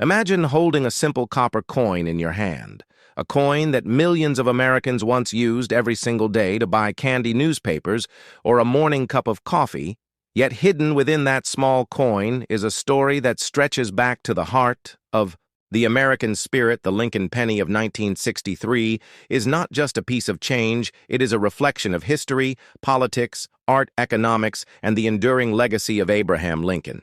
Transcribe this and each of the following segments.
Imagine holding a simple copper coin in your hand, a coin that millions of Americans once used every single day to buy candy newspapers or a morning cup of coffee, yet hidden within that small coin is a story that stretches back to the heart of the American spirit. The Lincoln penny of 1963 is not just a piece of change, it is a reflection of history, politics, art, economics, and the enduring legacy of Abraham Lincoln.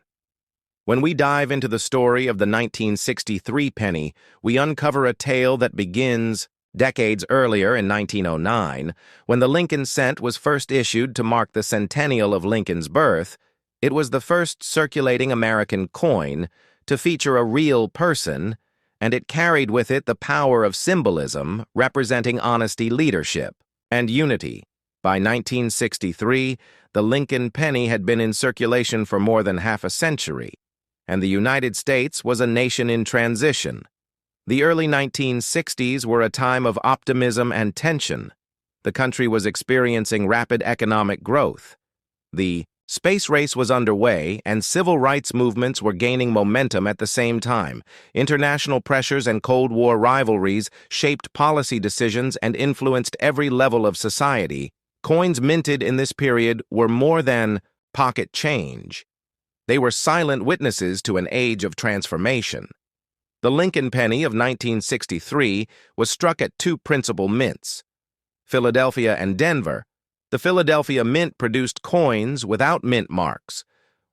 When we dive into the story of the 1963 penny, we uncover a tale that begins decades earlier in 1909, when the Lincoln cent was first issued to mark the centennial of Lincoln's birth. It was the first circulating American coin to feature a real person, and it carried with it the power of symbolism representing honesty, leadership, and unity. By 1963, the Lincoln penny had been in circulation for more than half a century, and the United States was a nation in transition. The early 1960s were a time of optimism and tension. The country was experiencing rapid economic growth. The space race was underway, and civil rights movements were gaining momentum at the same time. International pressures and Cold War rivalries shaped policy decisions and influenced every level of society. Coins minted in this period were more than pocket change. They were silent witnesses to an age of transformation. The Lincoln penny of 1963 was struck at two principal mints, Philadelphia and Denver. The Philadelphia Mint produced coins without mint marks,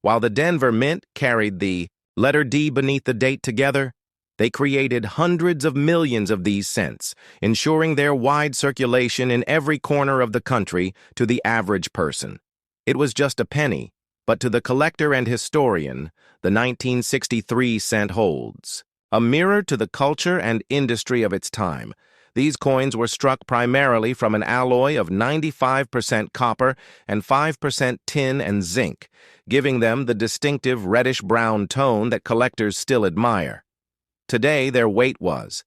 while the Denver Mint carried the letter D beneath the date together. They created hundreds of millions of these cents, ensuring their wide circulation in every corner of the country to the average person. It was just a penny, but to the collector and historian, the 1963 cent holds a mirror to the culture and industry of its time. These coins were struck primarily from an alloy of 95% copper and 5% tin and zinc, giving them the distinctive reddish-brown tone that collectors still admire. Today, their weight was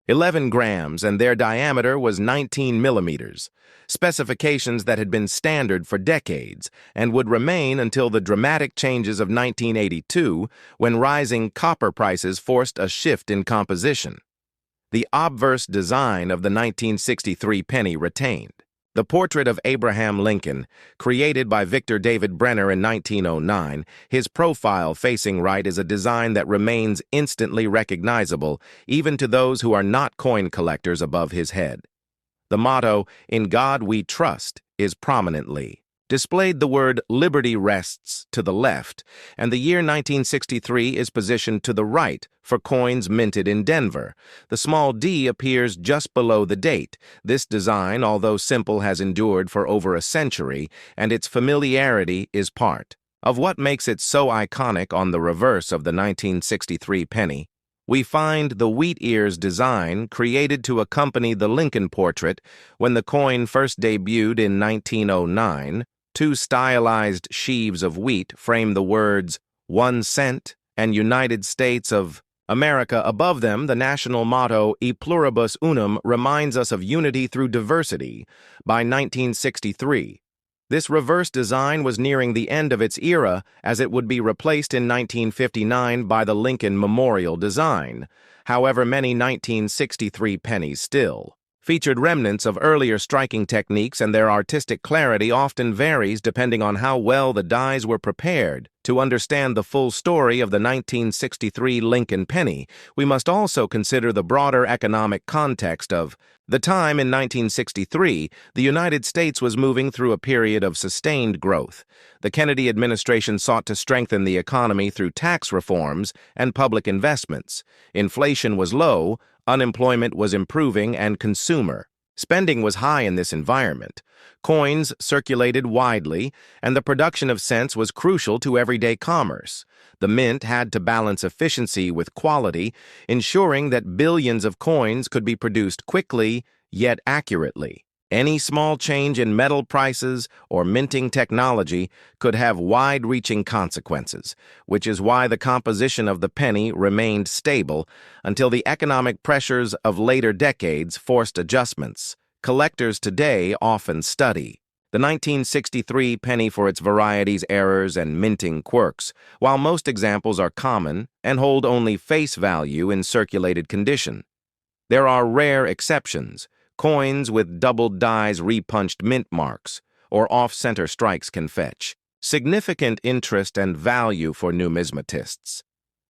11 grams, and their diameter was 19 millimeters, specifications that had been standard for decades and would remain until the dramatic changes of 1982, when rising copper prices forced a shift in composition. The obverse design of the 1963 penny retained. The portrait of Abraham Lincoln, created by Victor David Brenner in 1909, his profile facing right is a design that remains instantly recognizable, even to those who are not coin collectors above his head. The motto, "In God We Trust," is prominently displayed. The word liberty rests to the left, and the year 1963 is positioned to the right for coins minted in Denver. The small d appears just below the date. This design, although simple, has endured for over a century, and its familiarity is part of what makes it so iconic. On the reverse of the 1963 penny, we find the wheat ears design created to accompany the Lincoln portrait. When the coin first debuted in 1909, two stylized sheaves of wheat frame the words 1 cent and United States of America above them. The national motto, E pluribus unum, reminds us of unity through diversity. By 1963, this reverse design was nearing the end of its era, as it would be replaced in 1959 by the Lincoln Memorial design. However, many 1963 pennies still featured remnants of earlier striking techniques, and their artistic clarity often varies depending on how well the dies were prepared. To understand the full story of the 1963 Lincoln penny, we must also consider the broader economic context of the time. In 1963, the United States was moving through a period of sustained growth. The Kennedy administration sought to strengthen the economy through tax reforms and public investments. Inflation was low, unemployment was improving, and consumer spending was high. In this environment, coins circulated widely, and the production of cents was crucial to everyday commerce. The mint had to balance efficiency with quality, ensuring that billions of coins could be produced quickly yet accurately. Any small change in metal prices or minting technology could have wide-reaching consequences, which is why the composition of the penny remained stable until the economic pressures of later decades forced adjustments. Collectors today often study The 1963 penny for its varieties, errors, and minting quirks, while most examples are common and hold only face value in circulated condition. There are rare exceptions. Coins with doubled dies repunched mint marks, or off-center strikes can fetch significant interest and value for numismatists.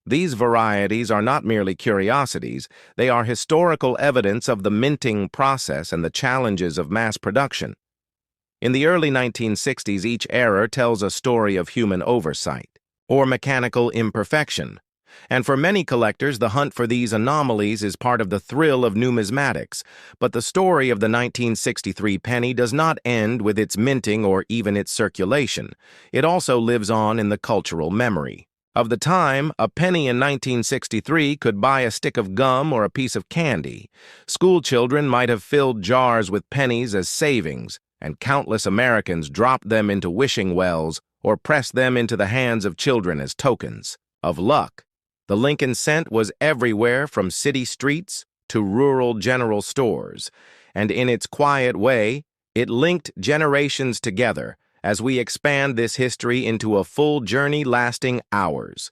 These varieties are not merely curiosities, they are historical evidence of the minting process and the challenges of mass production. In the early 1960s, each error tells a story of human oversight or mechanical imperfection, and for many collectors, the hunt for these anomalies is part of the thrill of numismatics. But the story of the 1963 penny does not end with its minting or even its circulation. It also lives on in the cultural memory. Of the time, a penny in 1963 could buy a stick of gum or a piece of candy. School children might have filled jars with pennies as savings, and countless Americans dropped them into wishing wells or pressed them into the hands of children as tokens of luck. The Lincoln cent was everywhere from city streets to rural general stores, and in its quiet way, it linked generations together as we expand this history into a full journey lasting hours.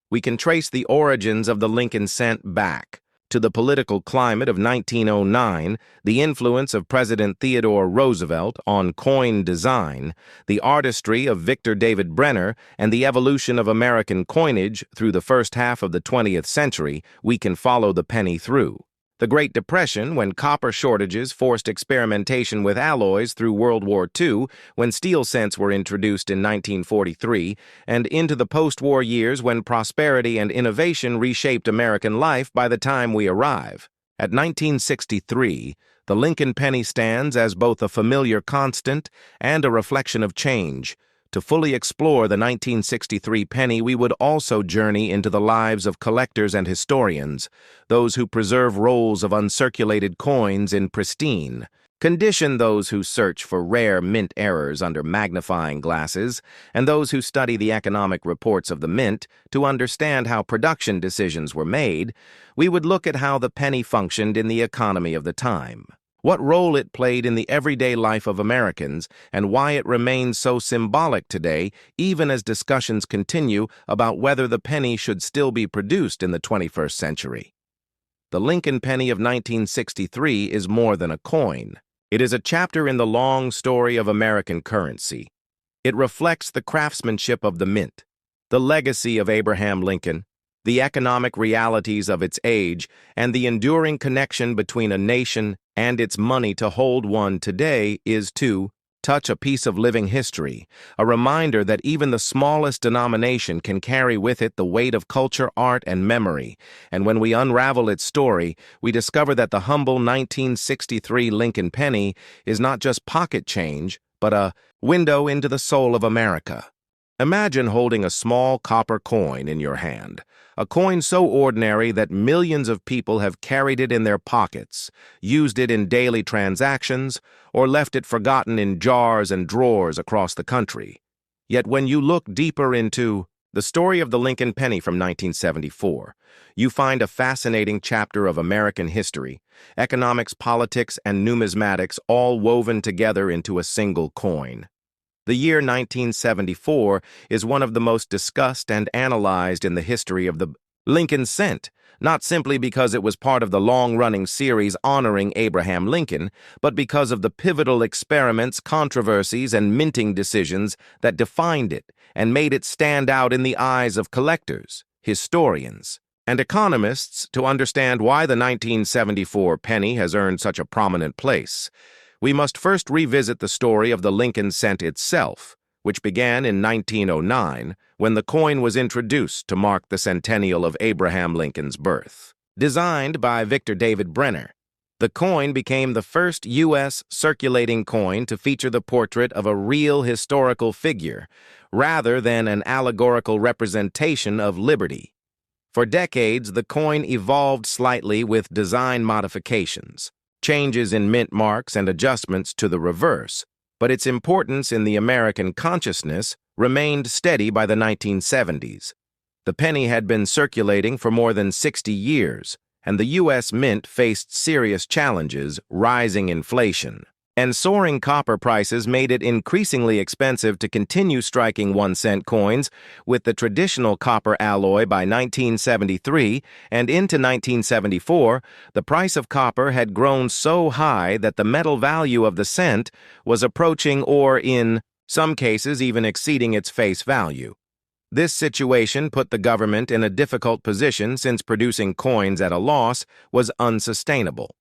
We can trace the origins of the Lincoln cent back to the political climate of 1909, the influence of President Theodore Roosevelt on coin design, the artistry of Victor David Brenner, and the evolution of American coinage through the first half of the 20th century. We can follow the penny through the Great Depression, when copper shortages forced experimentation with alloys, through World War II, when steel cents were introduced in 1943, and into the post-war years when prosperity and innovation reshaped American life by the time we arrive. At 1963, the Lincoln penny stands as both a familiar constant and a reflection of change. To fully explore the 1963 penny, we would also journey into the lives of collectors and historians, those who preserve rolls of uncirculated coins in pristine condition, those who search for rare mint errors under magnifying glasses, and those who study the economic reports of the mint to understand how production decisions were made. We would look at how the penny functioned in the economy of the time, what role it played in the everyday life of Americans, and why it remains so symbolic today, even as discussions continue about whether the penny should still be produced in the 21st century. The Lincoln penny of 1963 is more than a coin. It is a chapter in the long story of American currency. It reflects the craftsmanship of the mint, the legacy of Abraham Lincoln, the economic realities of its age, and the enduring connection between a nation and its money. To hold one today is to touch a piece of living history, a reminder that even the smallest denomination can carry with it the weight of culture, art, and memory. And when we unravel its story, we discover that the humble 1963 Lincoln penny is not just pocket change, but a window into the soul of America. Imagine holding a small copper coin in your hand, a coin so ordinary that millions of people have carried it in their pockets, used it in daily transactions, or left it forgotten in jars and drawers across the country. Yet when you look deeper into the story of the Lincoln penny from 1974, you find a fascinating chapter of American history, economics, politics, and numismatics all woven together into a single coin. The year 1974 is one of the most discussed and analyzed in the history of the Lincoln cent, not simply because it was part of the long-running series honoring Abraham Lincoln, but because of the pivotal experiments, controversies, and minting decisions that defined it and made it stand out in the eyes of collectors, historians, and economists. To understand why the 1974 penny has earned such a prominent place, we must first revisit the story of the Lincoln cent itself, which began in 1909 when the coin was introduced to mark the centennial of Abraham Lincoln's birth. Designed by Victor David Brenner, the coin became the first U.S. circulating coin to feature the portrait of a real historical figure, rather than an allegorical representation of liberty. For decades, the coin evolved slightly with design modifications, changes in mint marks, and adjustments to the reverse, but its importance in the American consciousness remained steady by the 1970s. The penny had been circulating for more than 60 years, and the U.S. Mint faced serious challenges: rising inflation, And soaring copper prices made it increasingly expensive to continue striking 1-cent coins with the traditional copper alloy. By 1973 and into 1974, the price of copper had grown so high that the metal value of the cent was approaching, or in some cases even exceeding, its face value. This situation put the government in a difficult position, since producing coins at a loss was unsustainable.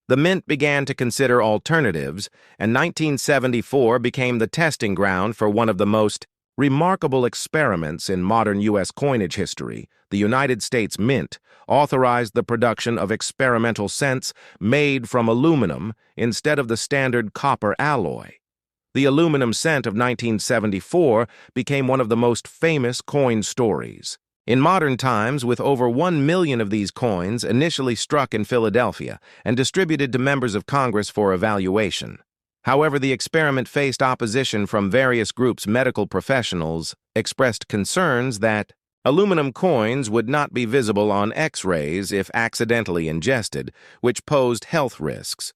The mint began to consider alternatives, and 1974 became the testing ground for one of the most remarkable experiments in modern U.S. coinage history. The United States Mint authorized the production of experimental cents made from aluminum instead of the standard copper alloy. The aluminum cent of 1974 became one of the most famous coin stories. In modern times, with over 1 million of these coins initially struck in Philadelphia and distributed to members of Congress for evaluation. However, the experiment faced opposition from various groups. Medical professionals expressed concerns that aluminum coins would not be visible on X-rays if accidentally ingested, which posed health risks.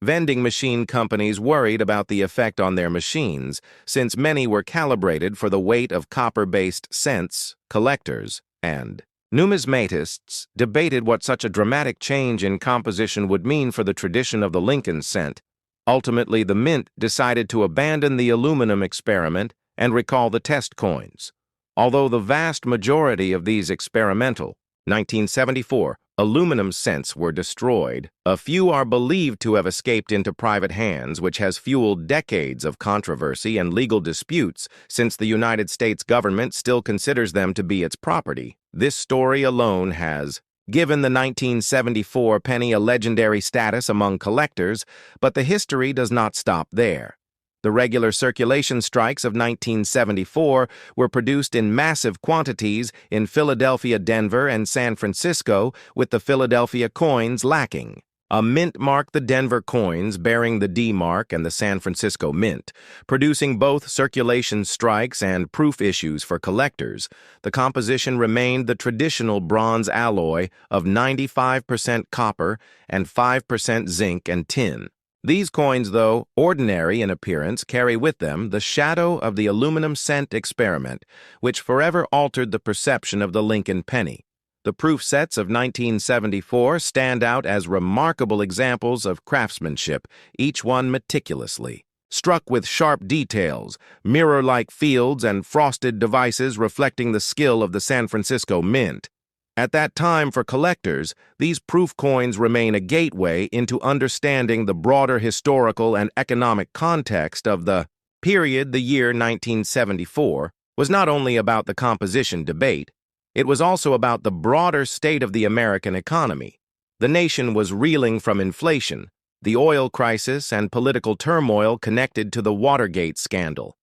Vending machine companies worried about the effect on their machines, since many were calibrated for the weight of copper-based cents. Collectors and numismatists debated what such a dramatic change in composition would mean for the tradition of the Lincoln cent. Ultimately, the mint decided to abandon the aluminum experiment and recall the test coins. Although the vast majority of these experimental 1974 aluminum cents were destroyed, a few are believed to have escaped into private hands, which has fueled decades of controversy and legal disputes, since the United States government still considers them to be its property. This story alone has given the 1974 penny a legendary status among collectors, but the history does not stop there. The regular circulation strikes of 1974 were produced in massive quantities in Philadelphia, Denver, and San Francisco, with the Philadelphia coins lacking. A mint marked the Denver coins, bearing the D mark, and the San Francisco mint, producing both circulation strikes and proof issues for collectors. The composition remained the traditional bronze alloy of 95% copper and 5% zinc and tin. These coins, though ordinary in appearance, carry with them the shadow of the aluminum cent experiment, which forever altered the perception of the Lincoln penny. The proof sets of 1974 stand out as remarkable examples of craftsmanship, each one meticulously struck with sharp details, mirror-like fields, and frosted devices reflecting the skill of the San Francisco Mint. At that time, for collectors, these proof coins remain a gateway into understanding the broader historical and economic context of the period. The year 1974 was not only about the composition debate, it was also about the broader state of the American economy. The nation was reeling from inflation, the oil crisis, and political turmoil connected to the Watergate scandal.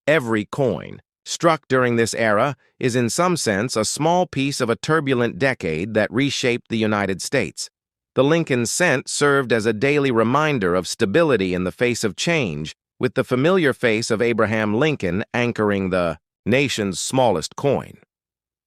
Every coin struck during this era is in some sense a small piece of a turbulent decade that reshaped the United States. The Lincoln cent served as a daily reminder of stability in the face of change, with the familiar face of Abraham Lincoln anchoring the nation's smallest coin.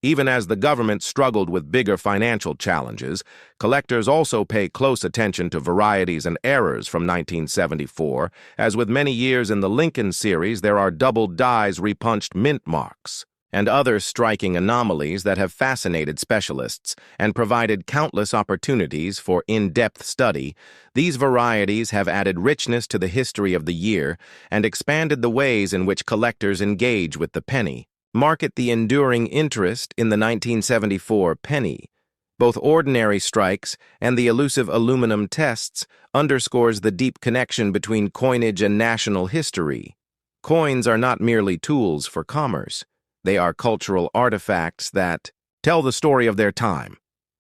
Even as the government struggled with bigger financial challenges, collectors also pay close attention to varieties and errors from 1974. As with many years in the Lincoln series, there are double dies repunched mint marks and other striking anomalies that have fascinated specialists and provided countless opportunities for in-depth study. These varieties have added richness to the history of the year and expanded the ways in which collectors engage with the penny. Market the enduring interest in the 1974 penny. Both ordinary strikes and the elusive aluminum tests underscores the deep connection between coinage and national history. Coins are not merely tools for commerce. They are cultural artifacts that tell the story of their time.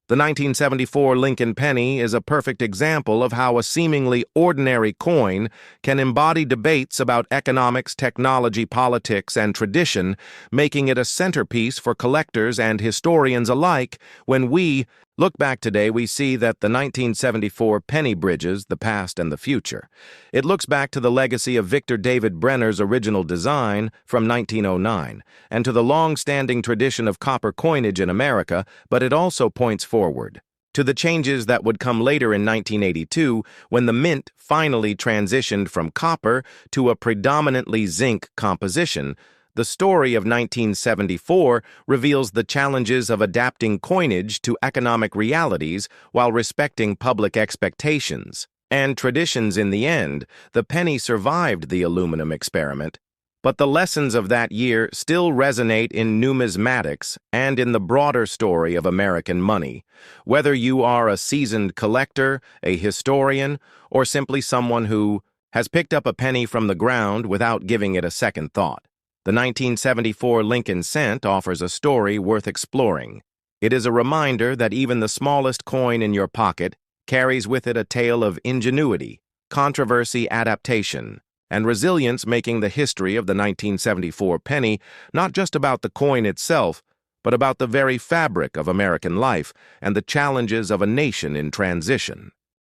The 1974 Lincoln penny is a perfect example of how a seemingly ordinary coin can embody debates about economics, technology, politics, and tradition, making it a centerpiece for collectors and historians alike. When we look back today, we see that the 1974 penny bridges the past and the future. It looks back to the legacy of Victor David Brenner's original design from 1909 and to the long-standing tradition of copper coinage in America, but it also points forward to the changes that would come later in 1982 when the mint finally transitioned from copper to a predominantly zinc composition. The story of 1974 reveals the challenges of adapting coinage to economic realities while respecting public expectations and traditions. In the end, the penny survived the aluminum experiment, but the lessons of that year still resonate in numismatics and in the broader story of American money. Whether you are a seasoned collector, a historian, or simply someone who has picked up a penny from the ground without giving it a second thought, the 1974 Lincoln cent offers a story worth exploring. It is a reminder that even the smallest coin in your pocket carries with it a tale of ingenuity, controversy, adaptation, and resilience, making the history of the 1974 penny not just about the coin itself, but about the very fabric of American life and the challenges of a nation in transition.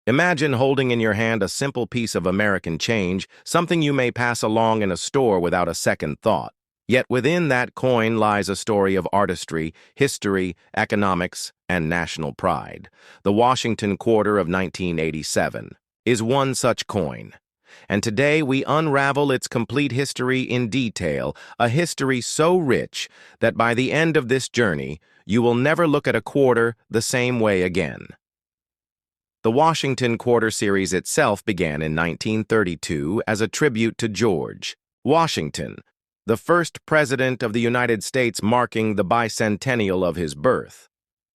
Imagine holding in your hand a simple piece of American change, something you may pass along in a store without a second thought. Yet within that coin lies a story of artistry, history, economics, and national pride. The Washington quarter of 1987 is one such coin. And today we unravel its complete history in detail, a history so rich that by the end of this journey, you will never look at a quarter the same way again. The Washington Quarter series itself began in 1932 as a tribute to George Washington, the first president of the United States, marking the bicentennial of his birth.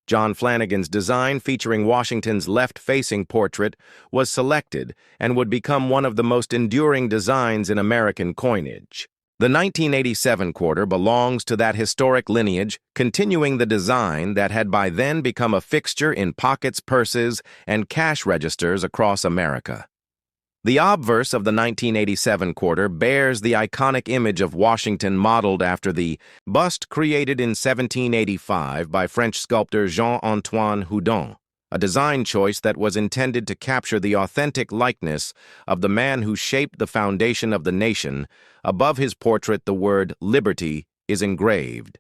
John Flanagan's design, featuring Washington's left-facing portrait, was selected and would become one of the most enduring designs in American coinage. The 1987 quarter belongs to that historic lineage, continuing the design that had by then become a fixture in pockets, purses, and cash registers across America. The obverse of the 1987 quarter bears the iconic image of Washington modeled after the bust created in 1785 by French sculptor Jean-Antoine Houdon, a design choice that was intended to capture the authentic likeness of the man who shaped the foundation of the nation. Above his portrait, the word "Liberty" is engraved,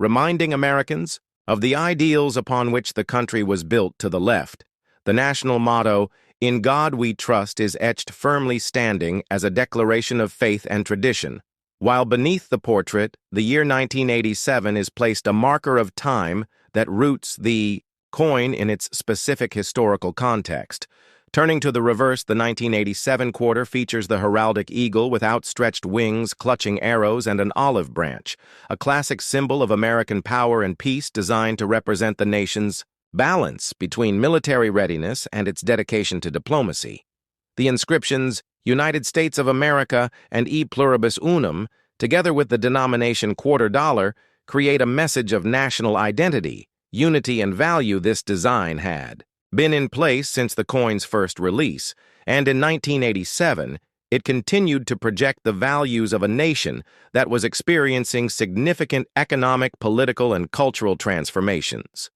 reminding Americans of the ideals upon which the country was built. To the left, the national motto, "In God We Trust," is etched firmly, standing as a declaration of faith and tradition, while beneath the portrait, the year 1987 is placed, a marker of time that roots the coin in its specific historical context. Turning to the reverse, the 1987 quarter features the heraldic eagle with outstretched wings, clutching arrows, and an olive branch, a classic symbol of American power and peace designed to represent the nation's balance between military readiness and its dedication to diplomacy. The inscriptions "United States of America" and "E Pluribus Unum," together with the denomination $quarter, create a message of national identity, unity, and value. This design had been in place since the coin's first release, and in 1987, it continued to project the values of a nation that was experiencing significant economic, political, and cultural transformations.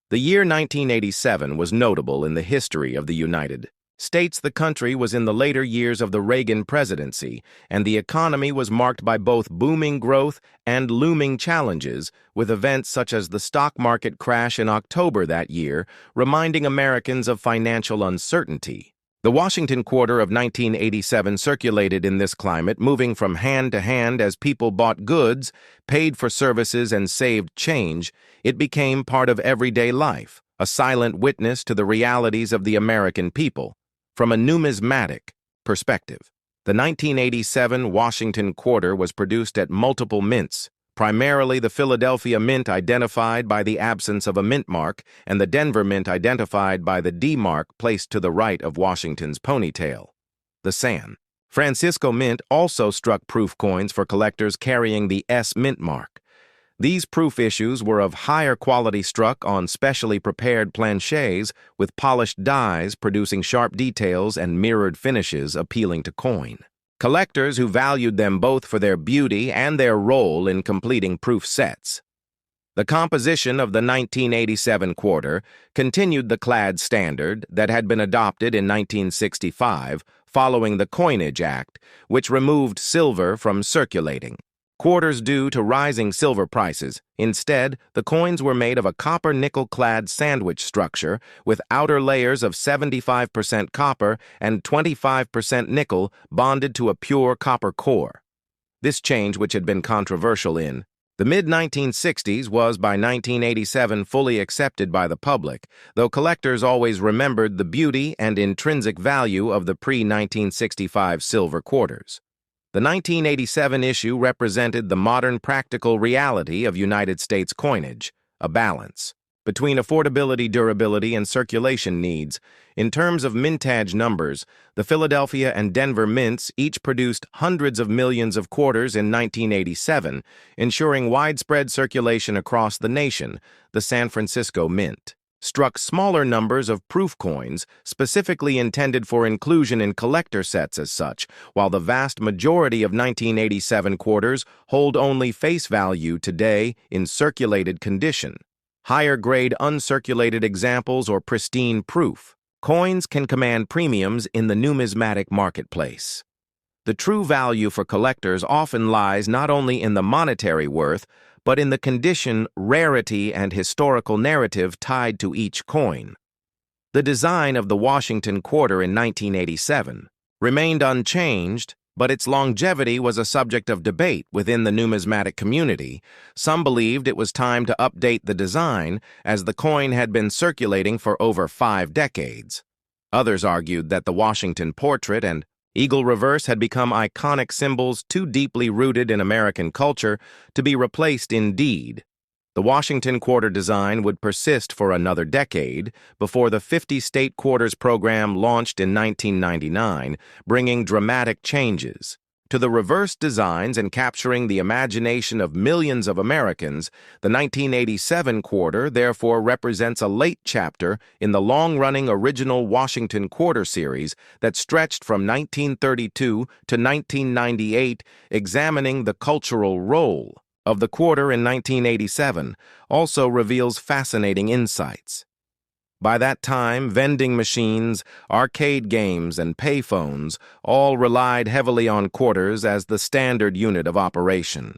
The year 1987 was notable in the history of the United States. The country was in the later years of the Reagan presidency, and the economy was marked by both booming growth and looming challenges, with events such as the stock market crash in October that year, reminding Americans of financial uncertainty. The Washington quarter of 1987 circulated in this climate, moving from hand to hand as people bought goods, paid for services, and saved change. It became part of everyday life, a silent witness to the realities of the American people. From a numismatic perspective, the 1987 Washington quarter was produced at multiple mints, primarily the Philadelphia Mint, identified by the absence of a mint mark, and the Denver Mint, identified by the D mark placed to the right of Washington's ponytail. The San Francisco Mint also struck proof coins for collectors carrying the S mint mark. These proof issues were of higher quality, struck on specially prepared planchets with polished dies, producing sharp details and mirrored finishes appealing to coin collectors who valued them both for their beauty and their role in completing proof sets. The composition of the 1987 quarter continued the clad standard that had been adopted in 1965 following the Coinage Act, which removed silver from circulating. quarters due to rising silver prices. Instead, the coins were made of a copper-nickel-clad sandwich structure with outer layers of 75% copper and 25% nickel bonded to a pure copper core. This change, which had been controversial in the mid-1960s, was by 1987 fully accepted by the public, though collectors always remembered the beauty and intrinsic value of the pre-1965 silver quarters. The 1987 issue represented the modern practical reality of United States coinage, a balance between affordability, durability, and circulation needs. In terms of mintage numbers, the Philadelphia and Denver mints each produced hundreds of millions of quarters in 1987, ensuring widespread circulation across the nation. The San Francisco Mint struck smaller numbers of proof coins, specifically intended for inclusion in collector sets as such, while the vast majority of 1987 quarters hold only face value today in circulated condition. Higher-grade uncirculated examples or pristine proof coins can command premiums in the numismatic marketplace. The true value for collectors often lies not only in the monetary worth, but in the condition, rarity, and historical narrative tied to each coin. The design of the Washington quarter in 1987 remained unchanged, but its longevity was a subject of debate within the numismatic community. Some believed it was time to update the design, as the coin had been circulating for over 5 decades. Others argued that the Washington portrait and eagle reverse had become iconic symbols too deeply rooted in American culture to be replaced in deed. The Washington quarter design would persist for another decade before the 50-state quarters program launched in 1999, bringing dramatic changes to the reverse designs and capturing the imagination of millions of Americans. The 1987 quarter therefore represents a late chapter in the long-running original Washington quarter series that stretched from 1932 to 1998, examining the cultural role of the quarter in 1987 also reveals fascinating insights. By that time, vending machines, arcade games, and payphones all relied heavily on quarters as the standard unit of operation.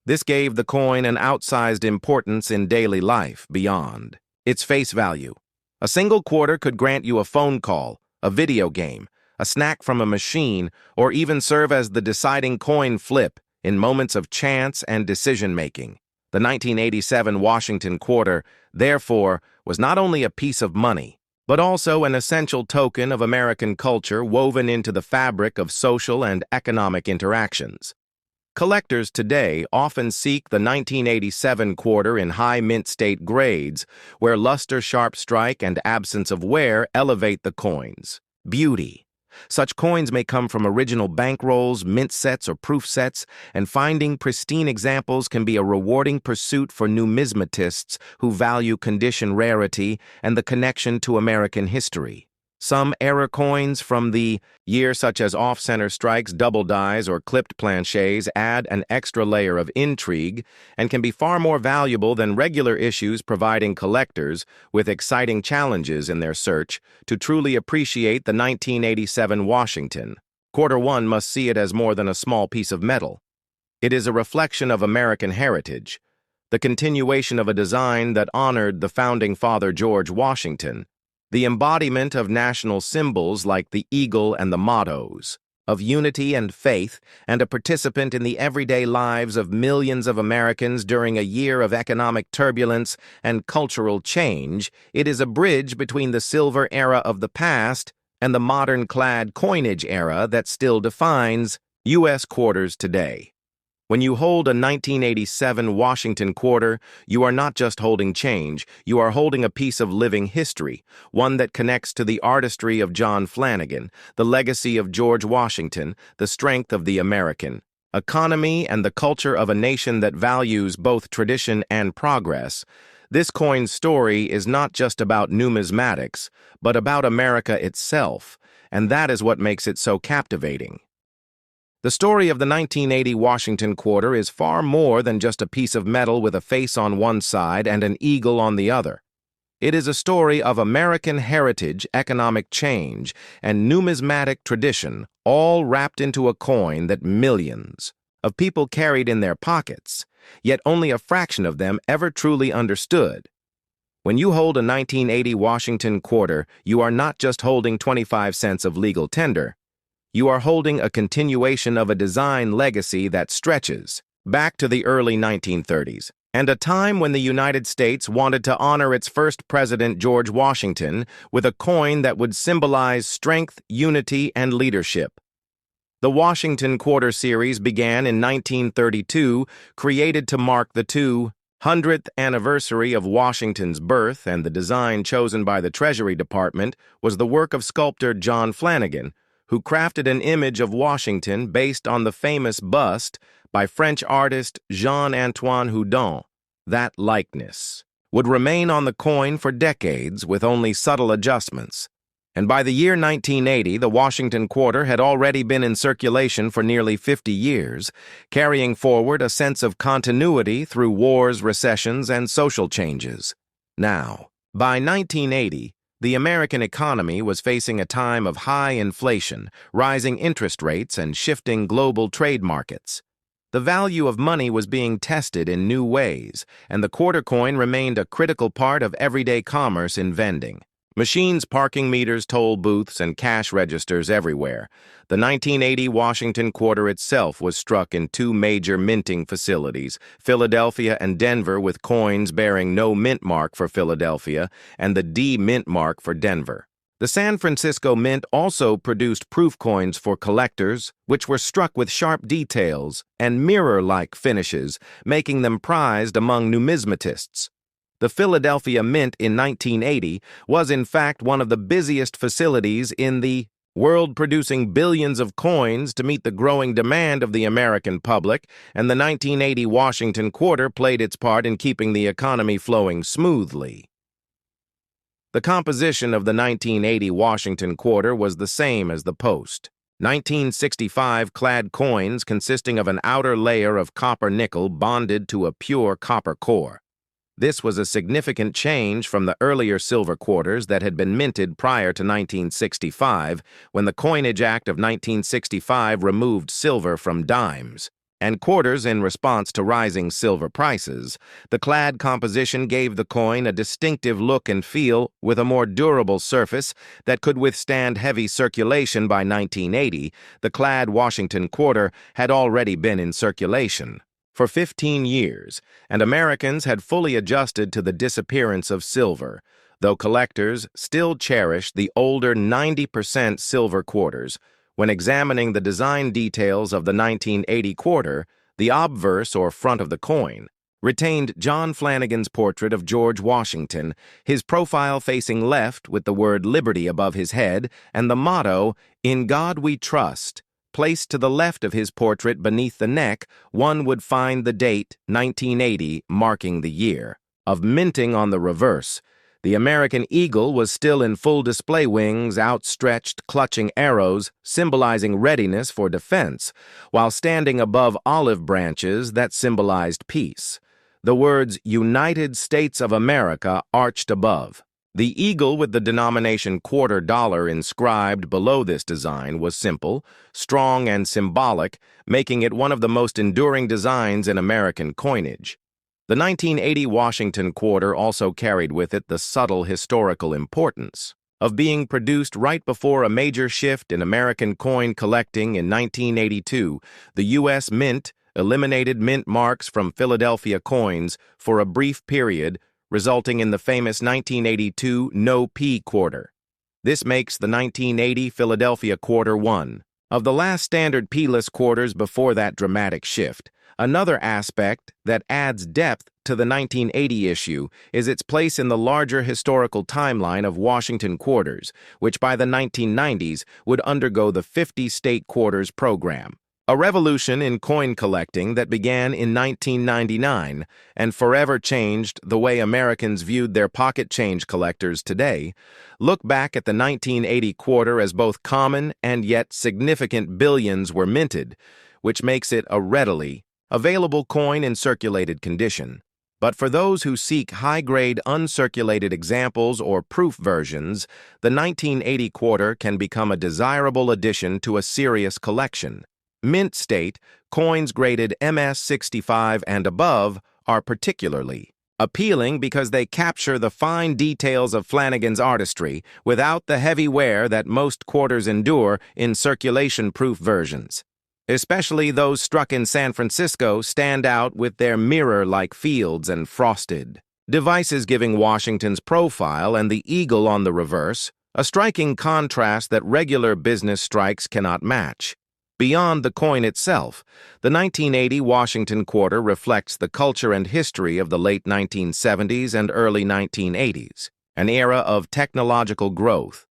This gave the coin an outsized importance in daily life beyond its face value. A single quarter could grant you a phone call, a video game, a snack from a machine, or even serve as the deciding coin flip in moments of chance and decision-making. The 1987 Washington quarter, therefore, was not only a piece of money, but also an essential token of American culture woven into the fabric of social and economic interactions. Collectors today often seek the 1987 quarter in high mint state grades, where luster, sharp strike, and absence of wear elevate the coin's beauty. Such coins may come from original bankrolls, mint sets, or proof sets, and finding pristine examples can be a rewarding pursuit for numismatists who value condition, rarity, and the connection to American history. Some error coins from the year, such as off-center strikes, double dies, or clipped planchets, add an extra layer of intrigue and can be far more valuable than regular issues, providing collectors with exciting challenges in their search to truly appreciate the 1987 Washington. Quarter one must see it as more than a small piece of metal. It is a reflection of American heritage, the continuation of a design that honored the founding father George Washington, the embodiment of national symbols like the eagle and the mottos, of unity and faith, and a participant in the everyday lives of millions of Americans during a year of economic turbulence and cultural change. It is a bridge between the silver era of the past and the modern-clad coinage era that still defines U.S. quarters today. When you hold a 1987 Washington quarter, you are not just holding change, you are holding a piece of living history, one that connects to the artistry of John Flanagan, the legacy of George Washington, the strength of the American economy, and the culture of a nation that values both tradition and progress. This coin's story is not just about numismatics, but about America itself, and that is what makes it so captivating. The story of the 1980 Washington quarter is far more than just a piece of metal with a face on one side and an eagle on the other. It is a story of American heritage, economic change, and numismatic tradition, all wrapped into a coin that millions of people carried in their pockets, yet only a fraction of them ever truly understood. When you hold a 1980 Washington quarter, you are not just holding 25 cents of legal tender. You are holding a continuation of a design legacy that stretches back to the early 1930s, and a time when the United States wanted to honor its first president, George Washington, with a coin that would symbolize strength, unity, and leadership. The Washington Quarter Series began in 1932, created to mark the 200th anniversary of Washington's birth, and the design chosen by the Treasury Department was the work of sculptor John Flanagan, who crafted an image of Washington based on the famous bust by French artist Jean-Antoine Houdon. That likeness would remain on the coin for decades with only subtle adjustments. And by the year 1980, the Washington quarter had already been in circulation for nearly 50 years, carrying forward a sense of continuity through wars, recessions, and social changes. Now, by 1980, the American economy was facing a time of high inflation, rising interest rates, and shifting global trade markets. The value of money was being tested in new ways, and the quarter coin remained a critical part of everyday commerce in vending. Machines, parking meters, toll booths, and cash registers everywhere. The 1980 Washington quarter itself was struck in two major minting facilities, Philadelphia and Denver, with coins bearing no mint mark for Philadelphia and the D mint mark for Denver. The San Francisco Mint also produced proof coins for collectors, which were struck with sharp details and mirror-like finishes, making them prized among numismatists. The Philadelphia Mint in 1980 was in fact one of the busiest facilities in the world, producing billions of coins to meet the growing demand of the American public, and the 1980 Washington quarter played its part in keeping the economy flowing smoothly. The composition of the 1980 Washington quarter was the same as the Post. 1965 clad coins consisting of an outer layer of copper nickel bonded to a pure copper core. This was a significant change from the earlier silver quarters that had been minted prior to 1965, when the Coinage Act of 1965 removed silver from dimes and quarters in response to rising silver prices. The clad composition gave the coin a distinctive look and feel, with a more durable surface that could withstand heavy circulation. By 1980, the clad Washington quarter had already been in circulation for 15 years, and Americans had fully adjusted to the disappearance of silver, though collectors still cherished the older 90% silver quarters. When examining the design details of the 1980 quarter, the obverse, or front of the coin, retained John Flanagan's portrait of George Washington, his profile facing left with the word Liberty above his head and the motto, "In God We Trust." Placed to the left of his portrait beneath the neck, one would find the date 1980 marking the year of minting. On the reverse, the American eagle was still in full display, wings outstretched, clutching arrows, symbolizing readiness for defense, while standing above olive branches that symbolized peace. The words United States of America arched above. The eagle with the denomination $quarter inscribed below this design was simple, strong, and symbolic, making it one of the most enduring designs in American coinage. The 1980 Washington quarter also carried with it the subtle historical importance of being produced right before a major shift in American coin collecting. In 1982, the U.S. Mint eliminated mint marks from Philadelphia coins for a brief period, resulting in the famous 1982 No-P quarter. This makes the 1980 Philadelphia quarter one of the last standard P-less quarters before that dramatic shift. Another aspect that adds depth to the 1980 issue is its place in the larger historical timeline of Washington quarters, which by the 1990s would undergo the 50-state quarters program. A revolution in coin collecting that began in 1999 and forever changed the way Americans viewed their pocket change collectors today. Look back at the 1980 quarter as both common and yet significant billions were minted, which makes it a readily available coin in circulated condition. But for those who seek high-grade uncirculated examples or proof versions, the 1980 quarter can become a desirable addition to a serious collection. mint state, coins graded MS-65 and above are particularly appealing because they capture the fine details of Flanagan's artistry without the heavy wear that most quarters endure in circulation-proof versions. Especially those struck in San Francisco stand out with their mirror-like fields and frosted devices, giving Washington's profile and the eagle on the reverse a striking contrast that regular business strikes cannot match. Beyond the coin itself, the 1980 Washington quarter reflects the culture and history of the late 1970s and early 1980s, an era of technological growth,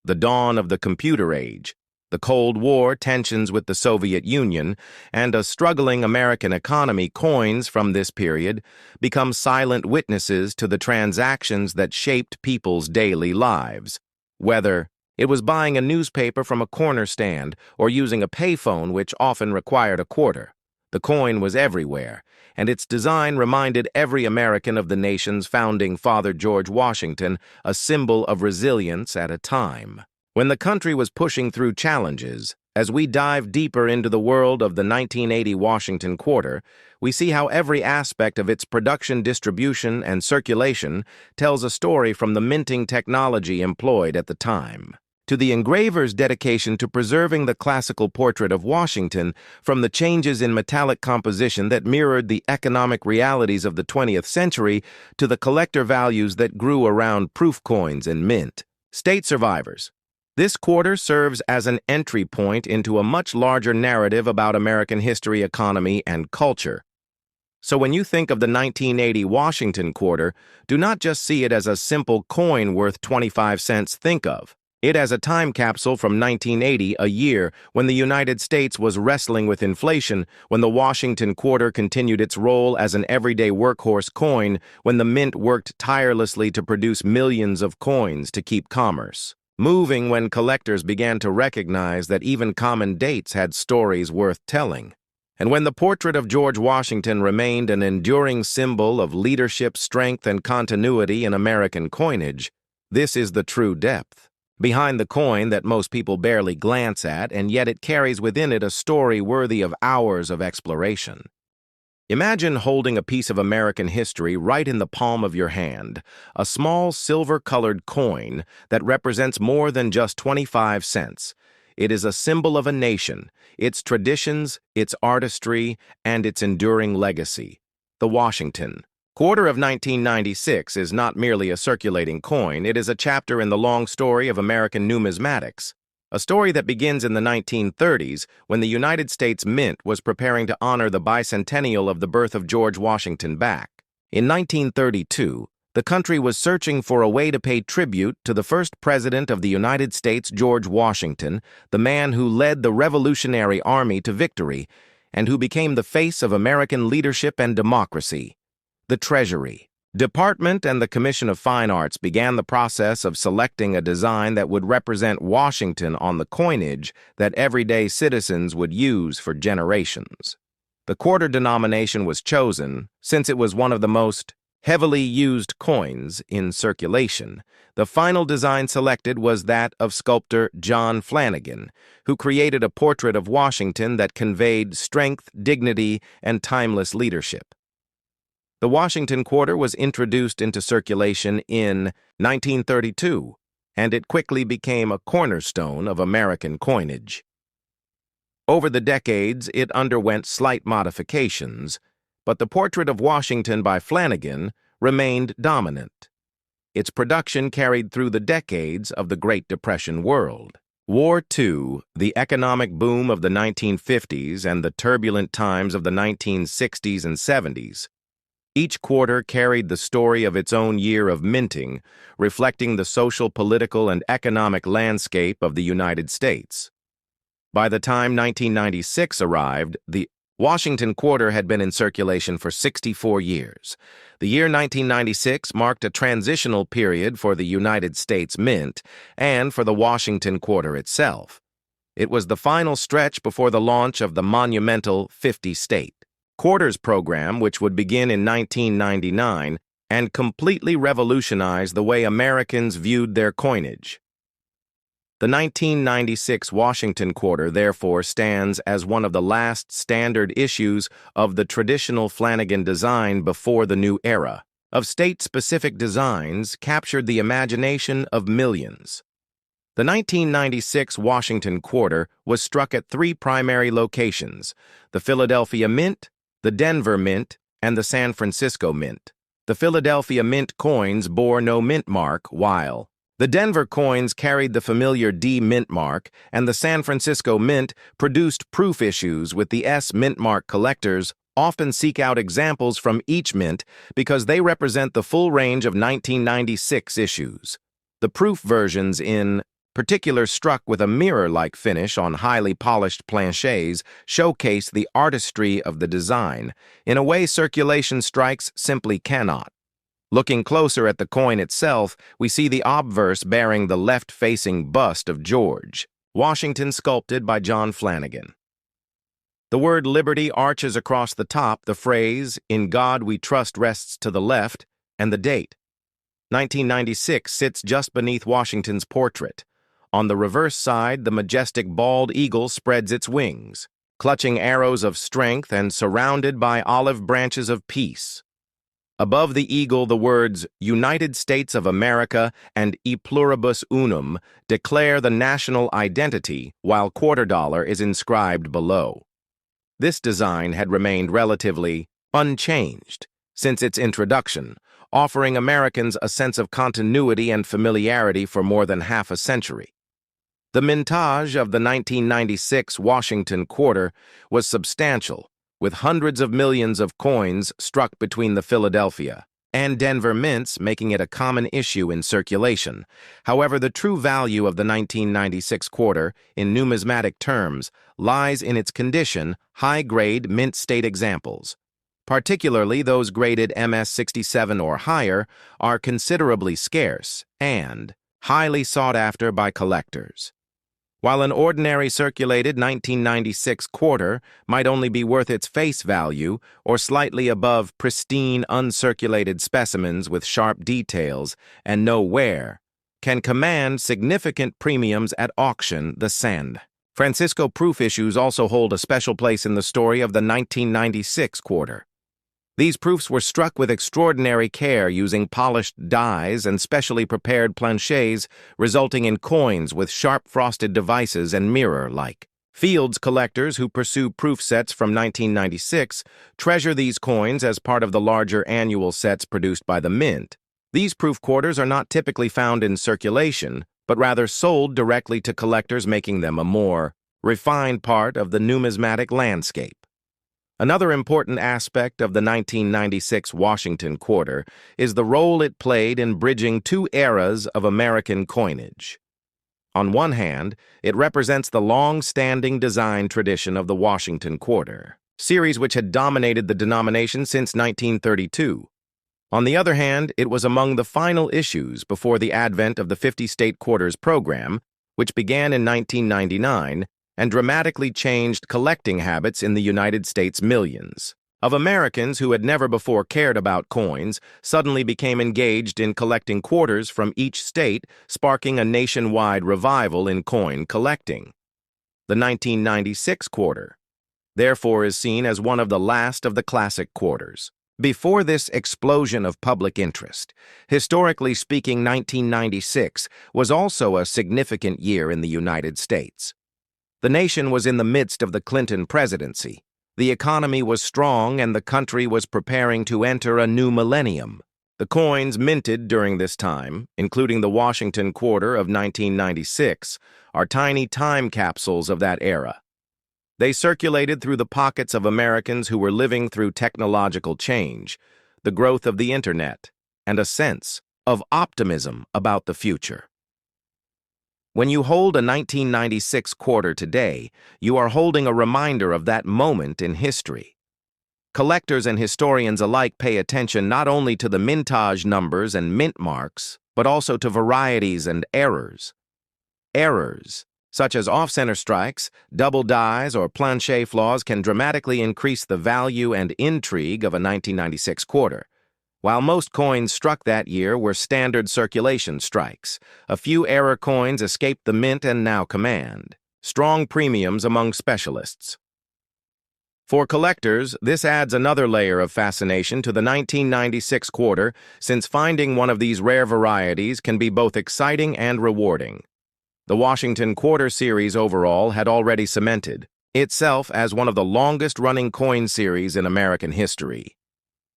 the dawn of the computer age, the Cold War tensions with the Soviet Union, and a struggling American economy. Coins from this period become silent witnesses to the transactions that shaped people's daily lives, whether it was buying a newspaper from a corner stand or using a payphone, which often required a quarter. The coin was everywhere, and its design reminded every American of the nation's founding father, George Washington, a symbol of resilience at a time when the country was pushing through challenges. As we dive deeper into the world of the 1980 Washington quarter, we see how every aspect of its production, distribution, and circulation tells a story, from the minting technology employed at the time to the engraver's dedication to preserving the classical portrait of Washington, from the changes in metallic composition that mirrored the economic realities of the 20th century to the collector values that grew around proof coins and mint. State survivors. This quarter serves as an entry point into a much larger narrative about American history, economy, and culture. So when you think of the 1980 Washington quarter, do not just see it as a simple coin worth 25 cents. Think of it as a time capsule from 1980, a year when the United States was wrestling with inflation, when the Washington quarter continued its role as an everyday workhorse coin, when the mint worked tirelessly to produce millions of coins to keep commerce moving, when collectors began to recognize that even common dates had stories worth telling, and when the portrait of George Washington remained an enduring symbol of leadership, strength, and continuity in American coinage. This is the true depth behind the coin that most people barely glance at, and yet it carries within it a story worthy of hours of exploration. Imagine holding a piece of American history right in the palm of your hand, a small silver-colored coin that represents more than just 25 cents. It is a symbol of a nation, its traditions, its artistry, and its enduring legacy. The Washington quarter of 1996 is not merely a circulating coin, it is a chapter in the long story of American numismatics. A story that begins in the 1930s, when the United States Mint was preparing to honor the bicentennial of the birth of George Washington back. In 1932, the country was searching for a way to pay tribute to the first president of the United States, George Washington, the man who led the Revolutionary Army to victory and who became the face of American leadership and democracy. The Treasury Department and the Commission of Fine Arts began the process of selecting a design that would represent Washington on the coinage that everyday citizens would use for generations. The quarter denomination was chosen since it was one of the most heavily used coins in circulation. The final design selected was that of sculptor John Flanagan, who created a portrait of Washington that conveyed strength, dignity, and timeless leadership. The Washington quarter was introduced into circulation in 1932, and it quickly became a cornerstone of American coinage. Over the decades, it underwent slight modifications, but the portrait of Washington by Flanagan remained dominant. Its production carried through the decades of the Great Depression world. War II, the economic boom of the 1950s, and the turbulent times of the 1960s and 70s. Each quarter carried the story of its own year of minting, reflecting the social, political, and economic landscape of the United States. By the time 1996 arrived, the Washington quarter had been in circulation for 64 years. The year 1996 marked a transitional period for the United States Mint and for the Washington quarter itself. It was the final stretch before the launch of the monumental 50-state quarters program, which would begin in 1999 and completely revolutionize the way Americans viewed their coinage. The 1996 Washington Quarter, therefore, stands as one of the last standard issues of the traditional Flanagan design before the new era of state-specific designs captured the imagination of millions. The 1996 Washington Quarter was struck at three primary locations: the Philadelphia Mint, the Denver Mint, and the San Francisco Mint. The Philadelphia Mint coins bore no mint mark, while the Denver coins carried the familiar D mint mark, and the San Francisco Mint produced proof issues with the S mint mark. Collectors often seek out examples from each mint because they represent the full range of 1996 issues. The proof versions in particular, struck with a mirror-like finish on highly polished planchets, showcase the artistry of the design in a way circulation strikes simply cannot. Looking closer at the coin itself, we see the obverse bearing the left-facing bust of George Washington, sculpted by John Flanagan. The word liberty arches across the top. The phrase, "In God we trust," rests to the left, and the date, 1996, sits just beneath Washington's portrait. On the reverse side, the majestic bald eagle spreads its wings, clutching arrows of strength and surrounded by olive branches of peace. Above the eagle, the words "United States of America" and "E pluribus unum" declare the national identity, while quarter dollar is inscribed below. This design had remained relatively unchanged since its introduction, offering Americans a sense of continuity and familiarity for more than half a century. The mintage of the 1996 Washington Quarter was substantial, with hundreds of millions of coins struck between the Philadelphia and Denver mints, making it a common issue in circulation. However, the true value of the 1996 quarter, in numismatic terms, lies in its condition, high-grade mint state examples. Particularly those graded MS-67 or higher are considerably scarce and highly sought after by collectors. While an ordinary circulated 1996 quarter might only be worth its face value or slightly above pristine uncirculated specimens with sharp details and no wear, can command significant premiums at auction. The San Francisco proof issues also hold a special place in the story of the 1996 quarter. These proofs were struck with extraordinary care using polished dies and specially prepared planchets, resulting in coins with sharp frosted devices and mirror-like. Fields collectors who pursue proof sets from 1996 treasure these coins as part of the larger annual sets produced by the Mint. These proof quarters are not typically found in circulation, but rather sold directly to collectors, making them a more refined part of the numismatic landscape. Another important aspect of the 1996 Washington Quarter is the role it played in bridging two eras of American coinage. On one hand, it represents the long-standing design tradition of the Washington Quarter, series which had dominated the denomination since 1932. On the other hand, it was among the final issues before the advent of the 50-state quarters program, which began in 1999, and dramatically changed collecting habits in the United States. Millions of Americans who had never before cared about coins suddenly became engaged in collecting quarters from each state, sparking a nationwide revival in coin collecting. The 1996 quarter, therefore, is seen as one of the last of the classic quarters. Before this explosion of public interest, historically speaking, 1996 was also a significant year in the United States. The nation was in the midst of the Clinton presidency. The economy was strong and the country was preparing to enter a new millennium. The coins minted during this time, including the Washington Quarter of 1996, are tiny time capsules of that era. They circulated through the pockets of Americans who were living through technological change, the growth of the internet, and a sense of optimism about the future. When you hold a 1996 quarter today, you are holding a reminder of that moment in history. Collectors and historians alike pay attention not only to the mintage numbers and mint marks, but also to varieties and errors. Errors, such as off-center strikes, double dies, or planchet flaws, can dramatically increase the value and intrigue of a 1996 quarter. While most coins struck that year were standard circulation strikes, a few error coins escaped the mint and now command strong premiums among specialists. For collectors, this adds another layer of fascination to the 1996 quarter, since finding one of these rare varieties can be both exciting and rewarding. The Washington Quarter series overall had already cemented itself as one of the longest-running coin series in American history.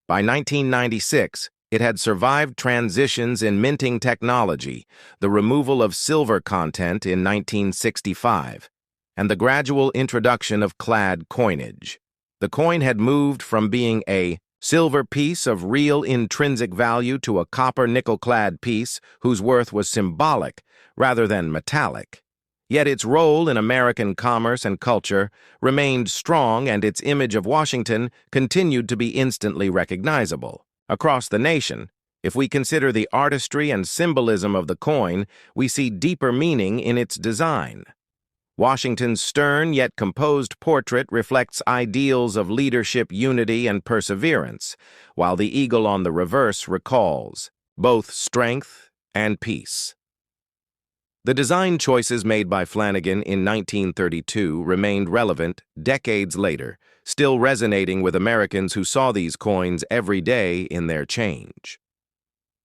By 1996, it had survived transitions in minting technology, the removal of silver content in 1965, and the gradual introduction of clad coinage. The coin had moved from being a silver piece of real intrinsic value to a copper nickel-clad piece whose worth was symbolic rather than metallic. Yet its role in American commerce and culture remained strong, and its image of Washington continued to be instantly recognizable. Across the nation, if we consider the artistry and symbolism of the coin, we see deeper meaning in its design. Washington's stern yet composed portrait reflects ideals of leadership, unity, and perseverance, while the eagle on the reverse recalls both strength and peace. The design choices made by Flanagan in 1932 remained relevant decades later, still resonating with Americans who saw these coins every day in their change.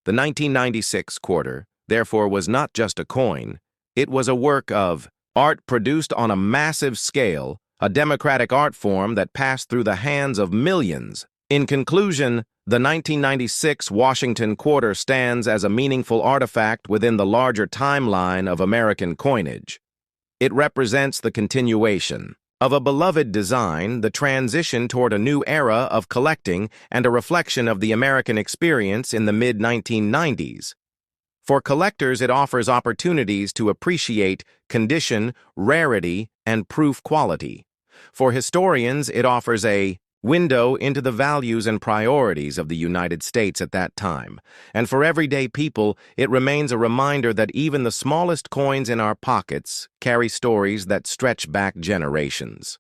The 1996 quarter, therefore, was not just a coin, it was a work of art produced on a massive scale, a democratic art form that passed through the hands of millions. In conclusion, the 1996 Washington Quarter stands as a meaningful artifact within the larger timeline of American coinage. It represents the continuation of a beloved design, the transition toward a new era of collecting, and a reflection of the American experience in the mid-1990s. For collectors, it offers opportunities to appreciate condition, rarity, and proof quality. For historians, it offers a window into the values and priorities of the United States at that time. And for everyday people, it remains a reminder that even the smallest coins in our pockets carry stories that stretch back generations.